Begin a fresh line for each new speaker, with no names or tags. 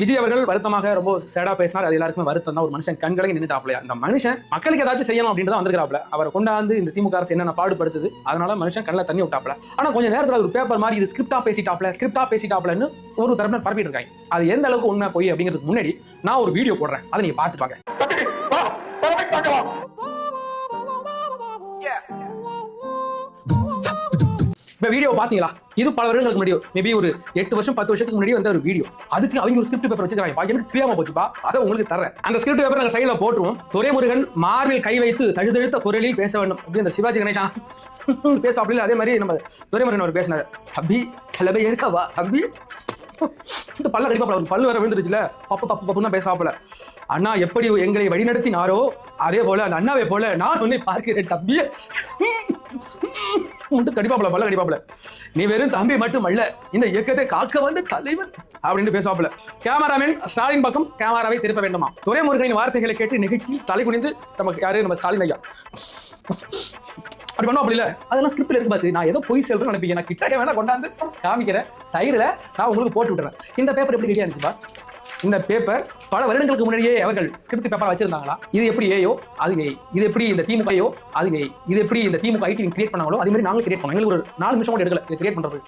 விஜய் அவர்கள் வருத்தமாக ரொம்ப சேடா பேசினார். அது எல்லாருக்குமே வருத்தம் தான். ஒரு மனுஷன் கண்களை நின்றுட்டாப்ல. அந்த மனுஷன் மக்களுக்கு ஏதாச்சும் செய்யணும் அப்படின்னு தான் வந்திருக்காப்ல. அவரை கொண்டாந்து இந்த திமுக அரசு என்னென்ன பாடுபடுத்துது, அதனால மனுஷன் கண்ணில் தண்ணி விட்டாப்ல. ஆனா கொஞ்ச நேரத்தில் ஒரு பேப்பர் மாதிரி இது ஸ்கிரிப்டா பேசிட்டாப்லன்னு ஒரு தரப்பினர் பரப்பிட்டு இருக்காங்க. அது எந்த அளவுக்கு உண்மை போய் அப்படிங்கிறதுக்கு முன்னாடி நான் ஒரு வீடியோ போடுறேன், அதை நீங்க பார்த்துட்டு வாங்க. இப்போ வீடியோ பார்த்தீங்களா? இது பல வருடங்களுக்கு முன்னாடி, மேபி ஒரு 8 வருஷம் 10 வருஷத்துக்கு முன்னாடி வந்த ஒரு வீடியோ. அதுக்கு அவங்க ஒரு ஸ்கிரிப்ட் பேப்பர் வச்சிருக்காங்க. எனக்கு தெரியாம போச்சுப்பா, அதை உங்களுக்கு தரேன். அந்த ஸ்கிரிப்ட் பேப்பர் நாங்கள் சைடில் போட்டுருவோம். துரைமுருகன் மார்பில் கை வைத்து தழுதழுத்த குரலில் பேச வேண்டும் அப்படி அந்த சிவாஜி கணேசன் பேச அப்படி அதே மாதிரி நம்ம துரைமுருகன் அவர் பேசினார். தம்பி தலைமை ஏற்கவா தம்பி, இந்த பல்ல கடிப்பாப்ல, ஒரு பல்லு வர விழுந்துருச்சுல, பப்புன்னு பேசாப்புல. அண்ணா எப்படி எங்களை வழிநடத்தினாரோ அதே போல அந்த அண்ணாவை போல நான் உன்னை பார்க்கிறேன் தம்பி கடிப்பாப்புல, பல்ல கடிப்பாப்புல. நீ வெறும் தம்பி மட்டும் அல்ல, இந்த இயக்கத்தை காக்க வந்த தலைவன் அப்படின்னு பேசுவாப்புல. கேமராமேன் ஸ்டாலின் பக்கம் கேமராவை திருப்ப வேண்டுமா? துரைமுருகனின் வார்த்தைகளை கேட்டு நிகழ்ச்சியில் தலை குனிந்து நமக்கு யாரு, நம்ம ஸ்டாலின் ஐயா அப்படி பண்ணோம். அப்படி இல்ல, அதெல்லாம் ஸ்கிரிப்ட்ல இருக்கு பாஸ். நான் ஏதோ பொய் சொல்றேன்னு நினைப்பீங்க. நான் கிட்டக்க வேணா கொண்டாந்து காமிக்கிறேன், சைடுல நான் உங்களுக்கு போட்டு விட்டுறேன். இந்த பேப்பர் எப்படி ரெடியா இருந்துச்சு பாஸ்? இந்த பேப்பர் பல வருடங்களுக்கு முன்னாடியே அவர்கள் ஸ்கிரிப்ட் பேப்பர் வச்சிருந்தாங்களா? இது எப்படி ஏயோ அதுவே, இது எப்படி இந்த திமுக அதுவே, இது எப்படி இந்த திமுக ஐடி கிரியேட் பண்ணாங்களோ அதே மாதிரி நாங்களும் கிரியேட் பண்ணோம். எங்களுக்கு ஒரு 4 நிமிஷம் கூட எடுக்கல கிரியேட் பண்றது.